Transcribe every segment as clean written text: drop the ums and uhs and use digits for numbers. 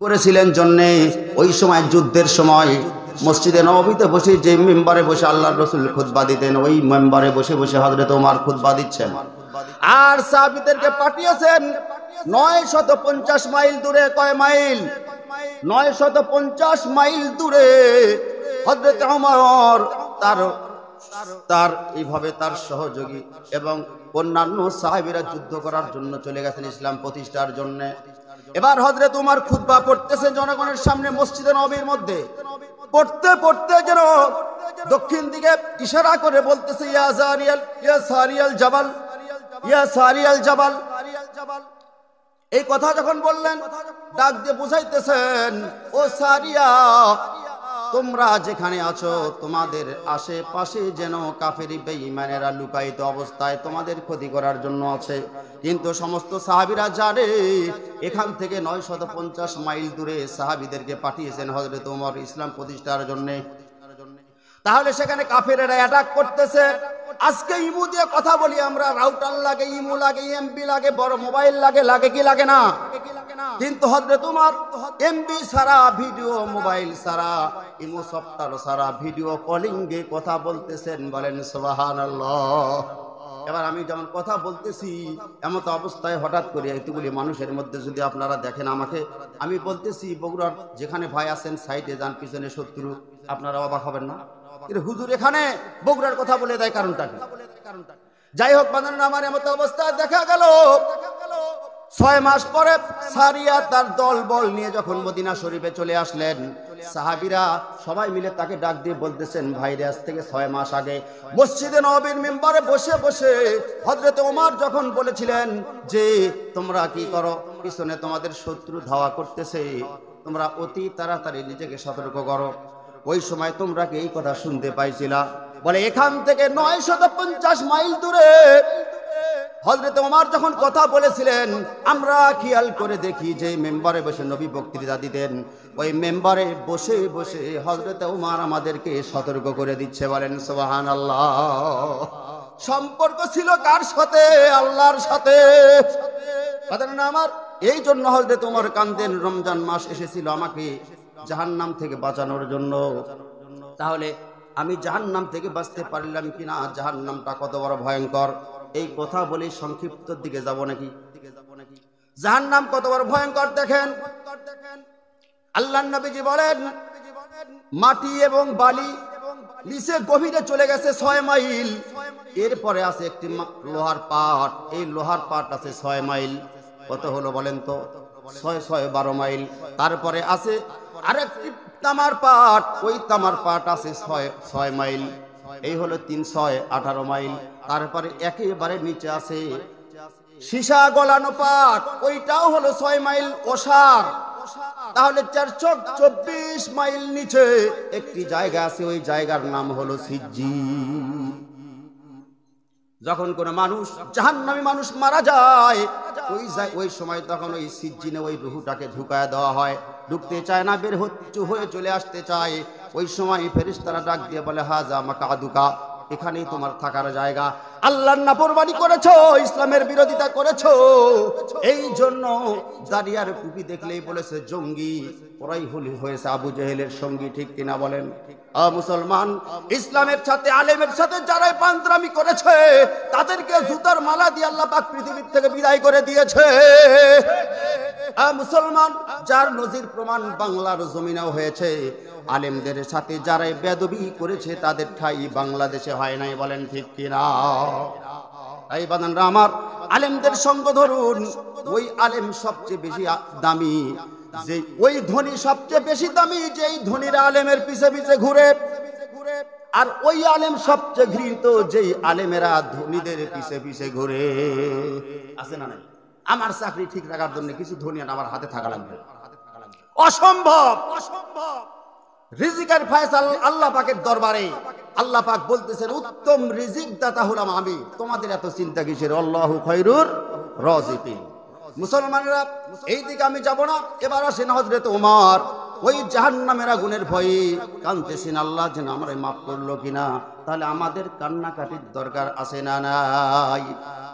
করেছিলেন জন্যে ওই সময় যুদ্ধের সময় মসজিদে নববীতে বসে যে মেম্বারে বসে আল্লাহর রাসূল খুতবা দিতেন ওই মেম্বারে বসে বসে হযরত ওমর খুতবা দিচ্ছেন আর সাহাবীদেরকে পাঠিয়েছেন 950 মাইল দূরে। কয় মাইল? 950 মাইল দূরে হযরত ওমর তার এইভাবে তার সহযোগী এবং অন্যান্য সাহাবীরা যুদ্ধ করার জন্য চলে গেছেন ইসলাম প্রতিষ্ঠার জন্য। এবার হযরত ওমর খুতবা পড়তেছে জনগণের সামনে মসজিদে নববীর মধ্যে। পড়তে পড়তে যেন দক্ষিণ দিকে ইশারা করে বলতেছে ইয়া সারিয়াল, ইয়া সারিয়াল জাবাল, ইয়া সারিয়াল জাবাল। এই কথা যখন বললেন ডাক দিয়ে বুঝাইতেছেন ও সারিয়া, তোমরা যেখানে আছো তোমাদের আশেপাশে যেন কাফেরি বেঈমানেরা লুকায়িত অবস্থায় তোমাদের ক্ষতি করার জন্য আছে। কিন্তু সমস্ত সাহাবীরা জানে এখান থেকে 950 মাইল দূরে সাহাবীদেরকে পাঠিয়েছেন হযরত ওমর ইসলাম প্রতিষ্ঠার জন্য। তাহলে সেখানে কাফেরেরা অ্যাটাক করতেছে। আজকে ইমু দিয়ে কথা বলি আমরা, রাউটার লাগে, ইমু লাগে, এমবি লাগে, বড় মোবাইল লাগে, লাগে কি লাগে না? কিন্তু হযরত ওমর এমবি ছাড়া, ভিডিও মোবাইল ছাড়া, ইমো সফটওয়্যার ছাড়া ভিডিও কলিং এ কথা বলতেছেন। বলেন সুবহানাল্লাহ। এবার আমি যেমন কথা বলতেছি এমত অবস্থায় হঠাৎ করে এতগুলি মানুষের মধ্যে যদি আপনারা দেখেন আমাকে, আমি বলতেছি বগুড়ার যেখানে ভাই আছেন সাইডে যান, পিছনে শত্রু, আপনারা অবাক হবেন না? কিন্তু হুজুর এখানে বগুড়ার কথা বলে দেয়, কারণটা কি? যাই হোক বাঁধান, আমার এমত অবস্থায় দেখা গেল 6 মাস পরে সারিয়া তার দল বল নিয়ে যখন মদিনা শরীফে চলে আসলেন, সাহাবীরা সবাই মিলে তাকে ডাক দিয়ে বলতেছেন ভাইরে, আজ থেকে 6 মাস আগে মসজিদে নববীর মিম্বরে বসে বসে হযরত ওমর যখন বলেছিলেন যে তোমরা কি করো, পিছনে তোমাদের শত্রু ধাওয়া করতেছে, তোমরা অতি তাড়াতাড়ি নিজেকে সতর্ক করো। ওই সময় তোমরা কি এই কথা শুনতে পাইছিলা? বলে এখান থেকে 950 মাইল দূরে হযরত ওমর যখন কথা বলেছিলেন আমরা খেয়াল করে দেখি যে মেম্বারে বসে নবী বক্তৃতা দিতেন, ওই মেম্বারে বসে বসে হযরত ওমর আমাদেরকে সতর্ক করে দিচ্ছে। বলেন সুবহানাল্লাহ। সম্পর্ক ছিল কার সাথে? আল্লাহর সাথে। কথাটা আমার এই জন্য হযরত ওমর কান্দেন, রমজান মাস এসেছিল আমাকে জাহান্নাম থেকে বাঁচানোর জন্য। তাহলে আমি জাহান্নাম থেকে বাঁচতে পারলাম কিনা, জাহান্নামটা কত বড় ভয়ঙ্কর, এই কথা বলে সংক্ষিপ্তর দিকে যাব নাকি? জাহান্নাম কত বড় ভয়ঙ্কর দেখেন। আল্লাহর নবীজি বলেন মাটি এবং বালি নিচে গভীরে চলে গেছে 6 মাইল। এরপরে আছে একটি লোহার পাট, এই লোহার পাট আছে 6 মাইল। কত হলো বলেন তো? 6 6 12 মাইল। তারপরে আছে আরেকটি তামার পাট, ওই তামার পাট আছে 6 মাইল। এই হলো 3 6 18 মাইল। তারপরে একেবারে নিচে আছে সীসা গলানো পাট, ওইটাও হলো 6 মাইল ওসার। তাহলে 424 মাইল নিচে একটি জায়গা আছে, ওই জায়গার নাম হলো সিজ্জিন। যখন কোন মানুষ জাহান্নামী মানুষ মারা যায় ওই সময় তখন ওই সিজ্জিনে ওই রূহটাকে ঢুকায় দেওয়া হয়। ঢুকতে চায় না, বের হয়ে চলে আসতে চায়। ওই সময় ফেরেশতারা ডাক দিয়ে বলে হাজা মাকাদুকা, এখানেই তোমার থাকার জায়গা। আল্লাহর নাফরমানি করেছো, ইসলামের বিরোধিতা করেছো, এই জন্য দাড়িয়ার টুপি দেখলেই বলেছে জঙ্গি। ওরাই হয়েছে আবু জেহেলের সঙ্গী। ঠিক কিনা বলেন? মুসলমান, ইসলামের সাথে আলেমের সাথে যারাই পান্দ্রামি করেছে তাদেরকে জুতার মালা দিয়ে আল্লাহ পাক পৃথিবীর থেকে বিদায় করে দিয়েছে। মুসলমান, যার নজির প্রমাণ বাংলার জমিনেও হয়েছে, আলেমদের সাথে যারাই বেয়াদবি করেছে তাদের ঠাঁই বাংলাদেশে হয় নাই। বলেন ঠিক কিনা? এই বাদানরা আমার, আলেমদের সঙ্গ ধরুন, ওই আলেম সবচেয়ে বেশি দামি, যে ওই ধনী সবচেয়ে বেশি দামি, যেই ধনীরা আলেমের পিছে পিছে ঘুরে, আর ওই আলেম সবচেয়ে ঘৃণিত যেই আলেমেরা ধনীদের পিছে পিছে ঘুরে। আছে না নাই? আমার চাকরি ঠিক রাখার জন্য কিছু ধনী আমার হাতে থাকা লাগবে, অসম্ভব। রিজিকের ফয়সাল আল্লাহ পাকের দরবারে। আল্লাহ পাক বলতেছেন উত্তম রিজিক দাতা হলাম আমি, তোমাদের এত চিন্তা কিসের? আল্লাহু খায়রুর রাজিকিন। মুসলমানরা, এই দিকে আমি যাব না। এবার আসেন হযরত ওমর ওই জাহান্নামের আগুনের ভয়ে কাঁদতেছেন, আল্লাহ যেন আমারে মাফ করলো কিনা। তাহলে আমাদের কান্নাকাটির দরকার আছে না নাই?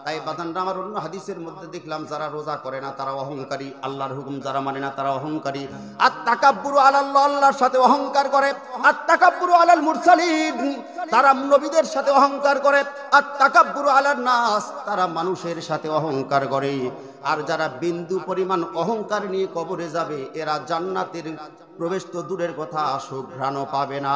তাই বাদানরা আমার অন্য হাদিসের মধ্যে দেখলাম যারা রোজা করে না তারা অহংকারী, আল্লাহর হুকুম যারা মানে না তারা অহংকারী। আর তাকাব্বুরু আলাল্লাহ, আল্লাহর সাথে অহংকার করে। আর তাকাব্বুরু আলাল মুরসালিন, তারা নবীদের সাথে অহংকার করে। আর তাকাব্বুরু আলান নাস, তারা মানুষের সাথে অহংকার করে। আর যারা বিন্দু পরিমাণ অহংকার নিয়ে কবরে যাবে এরা জান্নাতের প্রবেশ তো দূরের কথা, সুঘ্রাণও পাবে না।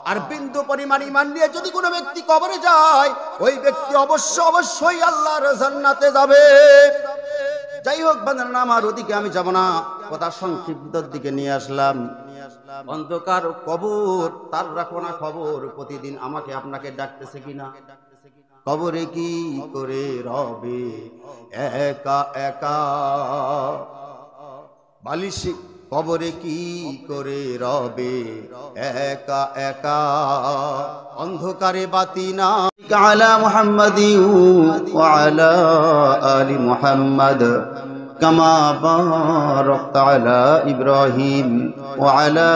আর বিন্দু পরিমাণ ঈমান নিয়ে যদি কোনো ব্যক্তি কবরে যায় ওই ব্যক্তি অবশ্যই আল্লাহর জান্নাতে যাবে। যাই হোক বান্দারা আমার ওদিকে আমি যাব না, কথা সংক্ষিপ্তর দিকে নিয়ে আসলাম। অন্ধকার কবর, তার রাখো না খবর, প্রতিদিন আমাকে আপনাকে ডাকতেছে কিনা। কবরে কি করে রবে একা একা, বালিশ কবরে কি করে রবে একা একা, অন্ধকারে বাতি না। আলা মুহাম্মাদি ওয়া আলা আলি মুহাম্মাদ কামা বারাকতা আলা ইব্রাহিম ওয়া আলা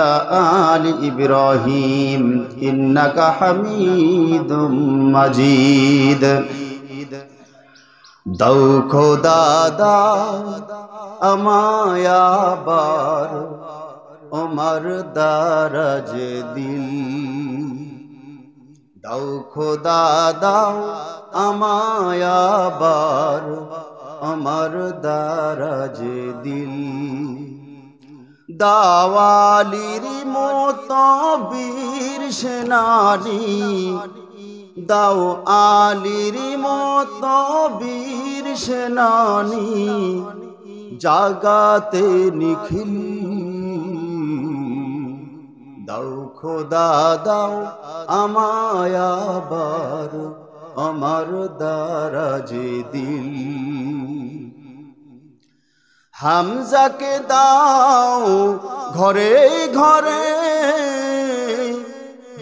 আলি ইব্রাহিম ইন্নাকা হামিদুম মাজিদ। দাও খোদা দাও আমায় আবার ওমর দারাজ দিল, দাও খোদা দাও আমায় আবার ওমর দারাজ দিল। দাওয়ালির মতো বীর সেনানি, দাও আলির মতো বীর সেনানি, জাগাতে নিখিল। দাও খোদা দাও আমায় আবার আমার দারাজ দিল। হামজাকে দাও ঘরে ঘরে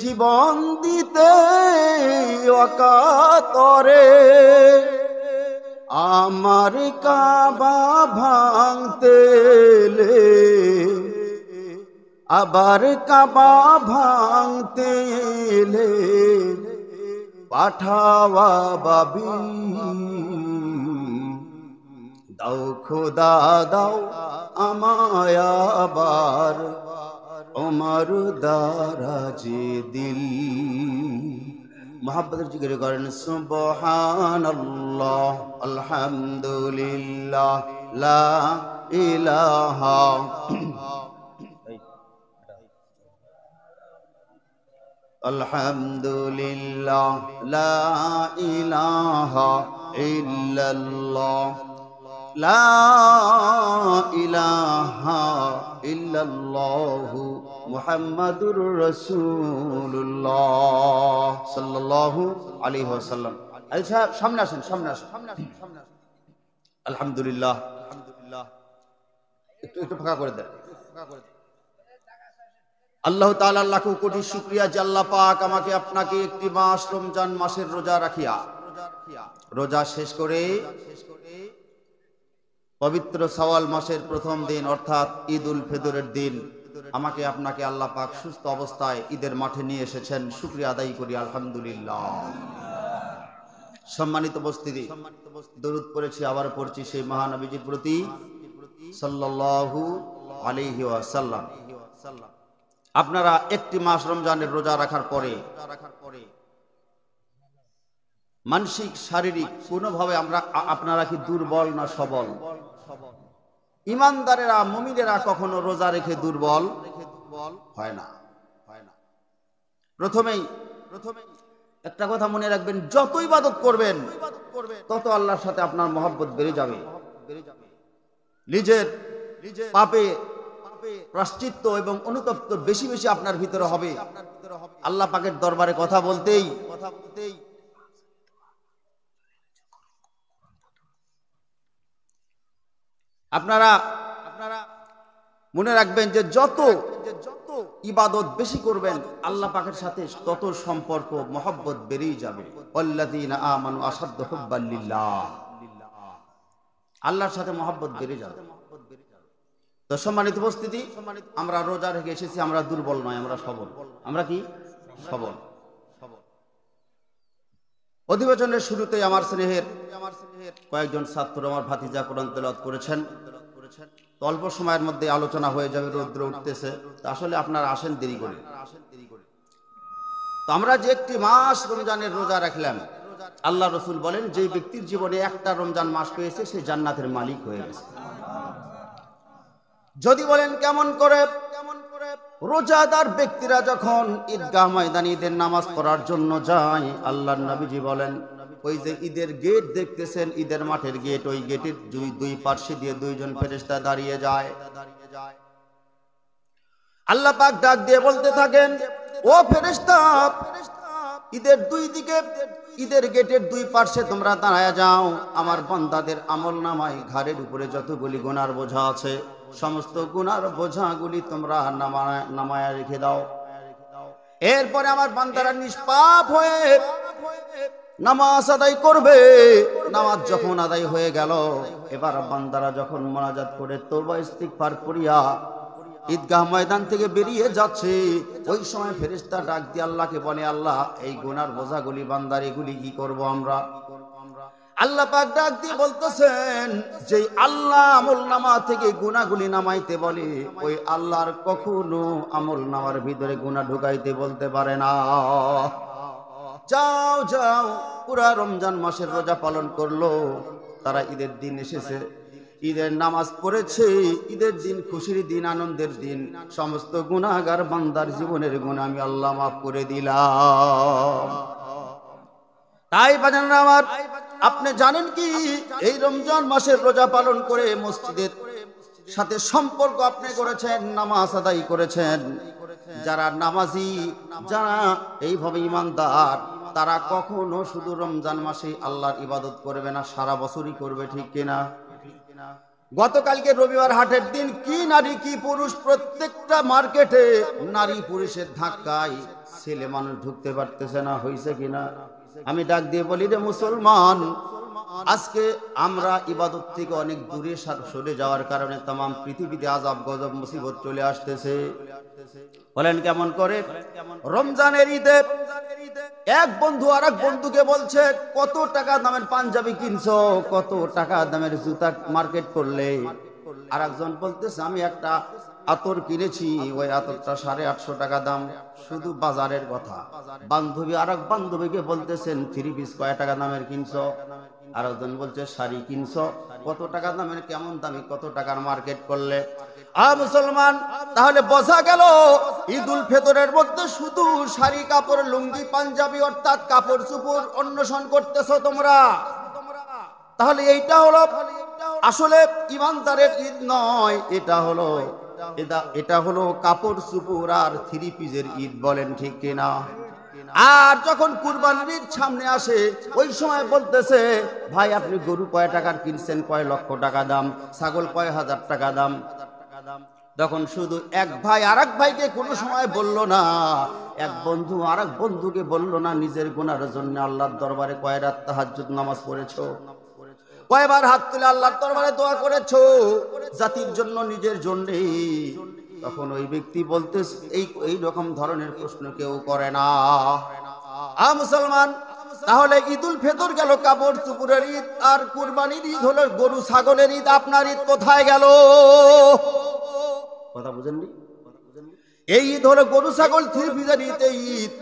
জীবন দিতে অকাতরে, আমার কাবা ভাঙতে এলে আবার কাবা ভাঙতে এলে পাঠাওয়া বাবি। দাও খোদা দাও আমায় আবার ওমর দারাজ দিল। মোহাব্বতের জিকির করেন সুবহানাল্লাহ আলহামদুলিল্লাহ লা ইলাহা আলহামদুলিল্লাহ লা ইলাহা ইল্লাল্লাহ লা ইলাহা ইল্লাল্লাহু মুহাম্মাদুর রাসূলুল্লাহ সাল্লাল্লাহু আলাইহি ওয়াসাল্লাম। আলী সাহেব সামনে আসেন, সামনে আসেন। আলহামদুলিল্লাহ, একটু ফাঁকা করে দেন। আল্লাহ তাআলা লাখ কোটি শুকরিয়া যে আল্লাহ পাক আমাকে আপনাকে একটি মাস রমজান মাসের রোজা রাখিয়া রোজা শেষ করে পবিত্র শাওয়াল মাসের প্রথম দিন অর্থাৎ ঈদ উল ফিতরের দিন আমাকে আপনাকে আল্লাহ পাক সুস্থ অবস্থায় ঈদের মাঠে নিয়ে এসেছেন। শুকরিয়া আদায় করি আলহামদুলিল্লাহ। সম্মানিত উপস্থিতি, দরুদ পড়েছি, আবার পড়ছি সেই মহানবীজির প্রতি সাল্লাল্লাহু আলাইহি ওয়াসাল্লাম। আপনারা একটি মাস রমজানের রোজা রাখার পরে মানসিক শারীরিক কোনোভাবে আপনারা কি দুর্বল না সবল? ইমানদারেরা মুমিনেরা কখনো রোজা রেখে দুর্বল হয় না। প্রথমেই একটা কথা মনে রাখবেন, যত ইবাদত করবেন তত আল্লাহর সাথে আপনার মহব্বত বেড়ে যাবে। নিজের পাপে প্রায়শ্চিত্ত এবং অনুতপ্ত বেশি বেশি আপনার ভিতরে হবে। আল্লাহ পাকের দরবারে কথা বলতেই আপনারা মনে রাখবেন যে যত ইবাদত বেশি করবেন আল্লাহ পাকের সাথে তত সম্পর্ক মহব্বত বেড়েই যাবে। আল্লাযীনা আমানু আশাদ্দু হুব্বান লিল্লাহ, আল্লাহর সাথে মহব্বত বেড়ে যাবে। তো সম্মানিত উপস্থিতি, আমরা রোজা রেখে এসেছি, আমরা দুর্বল নয়, আমরা সবল। আমরা কি সবল? অধিবেশনের শুরুতেই আমার স্নেহের কয়েকজন ছাত্র আমার ভাতিজা কোরআন তেলাওয়াত করেছেন। তো অল্প সময়ের মধ্যে আলোচনা হয়ে যাবে, রৌদ্র উঠতেছে, আসলে আপনারা আসেন দেরি করে। তো আমরা যে একটি মাস রমজানের রোজা রাখলাম, আল্লাহ রসুল বলেন যে ব্যক্তির জীবনে একটা রমজান মাস পেয়েছে সে জান্নাতের মালিক হয়ে গেছে। যদি বলেন কেমন করে, রোজাদার ব্যক্তিরা যখন ঈদগাহ ময়দানে ঈদের নামাজ পড়ার জন্য যায়, আল্লাহর নবীজি বলেন ওই যে ঈদের গেট দেখতেছেন, ঈদের মাঠের গেট, ওই গেটের দুই পার্শ্বে দিয়ে দুইজন ফেরেশতা দাঁড়িয়ে যায়। আল্লাহ পাক ডাক দিয়ে বলতে থাকেন, ও ফেরেশতা, ঈদের দুই দিকে, ঈদের গেটের দুই পার্শ্বে তোমরা দাঁড়ায় যাও, আমার বান্দাদের আমল নামায় ঘাড়ের উপরে যতগুলি গুনার বোঝা আছে সমস্ত গুনার বোঝাগুলি তোমরা নামায় রেখে দাও। এরপরে আমার বান্দারা নিষ্পাপ হয়ে নামাজ আদায় করবে। নামাজ যখন আদায় হয়ে গেল, এবার বান্দারা যখন মোনাজাত করে তওবা ইস্তিগফার করিয়া ঈদগাহ ময়দান থেকে বেরিয়ে যাচ্ছে, ওই সময় ফেরেশতা ডাক দিয়ে আল্লাহকে বলে, আল্লাহ এই গুনার বোঝাগুলি বান্দার এগুলি কি করব আমরা? আল্লাহ পাক ডাক দিয়ে বলতেছেন, যে আল্লাহ আমল নামা থেকে গুনাহগুলি নামাইতে বলে, ওই আল্লাহর কখনো আমল নামার ভিতরে গুনাহ ঢুকাইতে বলতে পারে না। যাও যাও, পুরা রমজান মাসের রোজা পালন করলো, তারা ঈদের দিন এসেছে, ঈদের নামাজ পড়েছে, ঈদের দিন খুশির দিন, আনন্দের দিন, সমস্ত গুনাহগার বান্দার জীবনের গুনাহ আমি আল্লাহ মাফ করে দিলাম। তাই বাজানরা আমার, আপনি জানেন কি এই রমজান মাসের রোজা পালন করে মসজিদের সাথে সম্পর্ক আপনি করেছেন, নামাজ আদায় করেছেন। যারা নামাজি, যারা এইভাবে ইমানদার, তারা কখনো শুধু রমজান মাসে আল্লাহর ইবাদত করবে না, সারা বছরই করবে, ঠিক কিনা? গতকালকে রবিবার হাটের দিন, কি নারী কি পুরুষ, প্রত্যেকটা মার্কেটে নারী পুরুষের ধাক্কায় ছেলে মানুষ ঢুকতে পারতেছে না, হয়েছে কিনা? আমি ডাক দিয়ে বলি, রে মুসলমান, আজকে আমরা ইবাদত থেকে অনেক দূরে সরে যাওয়ার কারণে তাম পৃথিবীতে আযাব গজব মুসিবত চলে আসতেছে। বলেন কেমন করে? রমজানের ঈদে এক বন্ধু আর এক বন্ধুকে বলছে, কত টাকা দামের পাঞ্জাবি কিনছো, কত টাকা দামের জুতা মার্কেট করলে? আর একজন বলতেছে, আমি একটা আতর কিনেছি, ওই আতরটা 850 টাকা দাম, শুধু বাজারের কথা। বান্ধবী আর এক বান্ধবীকে বলতেছেন, 3 পিস কয় টাকা দামের কিনছো? আর একজন বলছে, শাড়ি কিনছো, কত টাকা দামের, কেমন দামি, কত টাকার মার্কেট করলে? মুসলমান, তাহলে বোঝা গেল ঈদুল ফিতরের মধ্যে শুধু শাড়ি কাপড়, লুঙ্গি পাঞ্জাবি, অর্থাৎ কাপড় চুপড় অন্বেষণ করতেছো তোমরা। তাহলে এইটা হলো আসলে ইমানদারের ঈদ নয়, এটা হলো কাপড় চুপড় আর 3 পিসের ঈদ। বলেন ঠিক কিনা? আর যখন কুরবানির ঈদ সামনে আসে, ওই সময় বলতেছে, ভাই আপনি গরু কয় টাকার কিনছেন, কয় লক্ষ টাকা দাম, ছাগল কয় হাজার টাকা দাম। তখন শুধু এক ভাই আর এক ভাইকে কোনো সময় বলল না, এক বন্ধু আর এক বন্ধুকে বলল না, নিজের গুনার জন্য আল্লাহর দরবারে কয় রাত তাহাজ্জুদ নামাজ পড়েছো, কয়বার হাত তুলে আল্লাহর দরবারে দোয়া করেছো জাতির জন্য, নিজের জন্য। তখন ওই ব্যক্তি বলতে, এই রকম ধরনের প্রশ্ন কেউ করে না। মুসলমান, তাহলে ঈদুল ফিতর গেল কাপড় চুপড়ের ঈদ, আর কুরবানির ঈদ হলো গরু ছাগলের ঈদ। আপনার ঈদ কোথায় গেল? কথা বুঝেননি? এই ঈদ হলো গরু ছাগল 3 পিসের ঈদ। এই ঈদ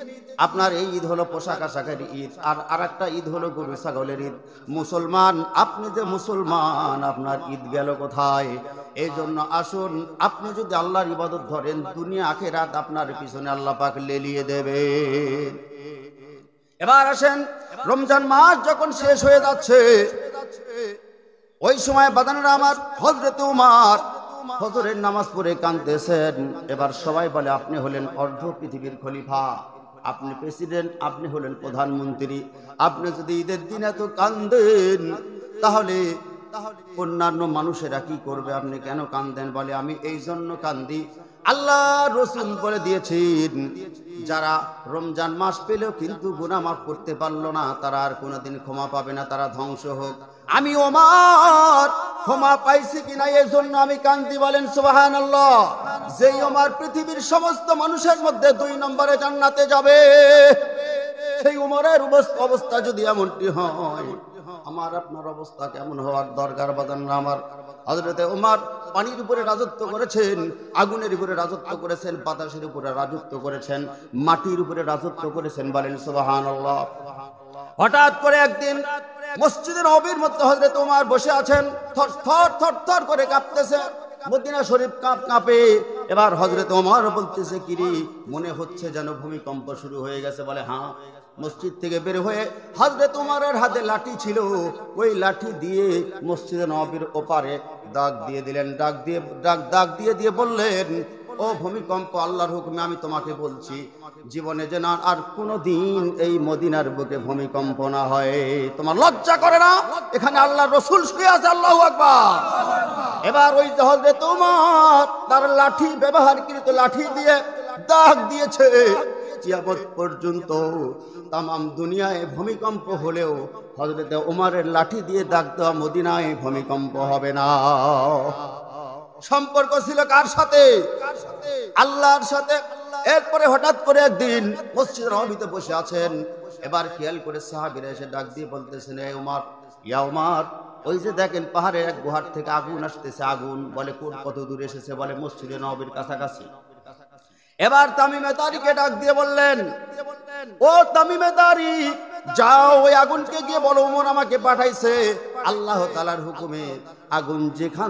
আপনার, এই ঈদ হলো পোশাক আশাকের ঈদ, আর আরেকটা ঈদ হলো গরু ছাগলের ঈদ। মুসলমান, আপনি যে মুসলমান, আপনার ঈদ গেল কোথায়? এই জন্য আসুন, আপনি যদি আল্লাহর ইবাদত ধরেন, দুনিয়া আখিরাত আপনার পিছনে আল্লাহ পাক লেলিয়ে দেবে। এবার আসেন, রমজান মাস যখন শেষ হয়ে যাচ্ছে, ওই সময় বাদানেরা আমার, হযরত উমর ফজরের নামাজ পড়ে কাঁদতেছেন। এবার সবাই বলে, আপনি হলেন অর্ধ পৃথিবীর খলিফা, আপনি প্রেসিডেন্ট, আপনি হলেন প্রধানমন্ত্রী, আপনি যদি ঈদের দিন এত কাঁদেন, তাহলে অন্যান্য মানুষেরা কি করবে? আপনি কেন কাঁদেন? বলে, আমি এই জন্য কাঁদি, আল্লাহ রসুল বলে দিয়েছেন, যারা রমজান মাস পেলেও কিন্তু গুনাহ মাফ করতে পারলো না, তারা আর কোনোদিন ক্ষমা পাবে না, তারা ধ্বংস হোক। আমি ওমর ক্ষমা পাইছি কিনা এই জন্য আমি কান্দি। বলেন সুবহানাল্লাহ। যেই ওমর পৃথিবীর সমস্ত মানুষের মধ্যে 2 নম্বরে জান্নাতে যাবে। সেই উমরের অবস্থা যদি এমনটি হয়, আমার আপনার অবস্থা কেমন হওয়ার দরকার বাদান না আমার? হযরতে ওমর পানির উপরে রাজত্ব করেছেন, আগুনের উপরে রাজত্ব করেছেন, বাতাসের উপরে রাজত্ব করেছেন, মাটির উপরে রাজত্ব করেছেন। বলেন সুবহানাল্লাহ। হঠাৎ করে একদিন মসজিদে নববীর মধ্যে হযরতে ওমর বসে আছেন, থর থর করে কাঁপতেছে, মদিনা শরীফ কাঁপে। এবার হযরতে ওমর বলতেছে, কিরে, মনে হচ্ছে যেন ভূমিকম্প শুরু হয়ে গেছে। বলে হ্যাঁ। মসজিদ থেকে বের হয়ে হযরত ওমরের হাতে লাঠি ছিল, ওই লাঠি দিয়ে মসজিদে নববীর ওপারে দাগ দিয়ে দিলেন। দাগ দিয়ে বললেন, ও ভূমিকম্প, আল্লাহর হুকুমে আমি তোমাকে বলছি, জীবনে যেন আর কোনোদিন এই মদিনার বুকে ভূমিকম্প না হয়। তোমার লজ্জা করে না? এখানে আল্লাহর রাসূল শুয়ে আছে। আল্লাহু আকবার। এবার ওই হযরত ওমর তার লাঠি, ব্যবহারকৃত লাঠি দিয়ে দাগ দিয়েছে। কিয়ামত পর্যন্ত তামাম দুনিয়ায় ভূমিকম্প হলেও হযরত ওমরের লাঠি দিয়ে দাগ দেওয়া মদিনায় ভূমিকম্প হবে না। সম্পর্ক ছিল কার সাথে? আল্লাহর সাথে। এরপরে হঠাৎ করে একদিন মসজিদের নববীতে বসে আছেন, এবার খেয়াল করে সাহাবীরা এসে ডাক দিয়ে বলতেছেন, এ ওমর, ইয়া ওমর, ওই যে দেখেন পাহাড়ের এক গুহার থেকে আগুন আসতেছে। আগুন। বলে কত দূর এসেছে? বলে মসজিদে নববীর কাছাকাছি। এবার তামিমে দারিকে ডাক দিয়ে বললেন, ও তামিমে দারি, যাও ওই আগুনকে গিয়ে বলো ওমর আমাকে পাঠাইছে, আল্লাহ তাআলার হুকুমে আগুন যেখান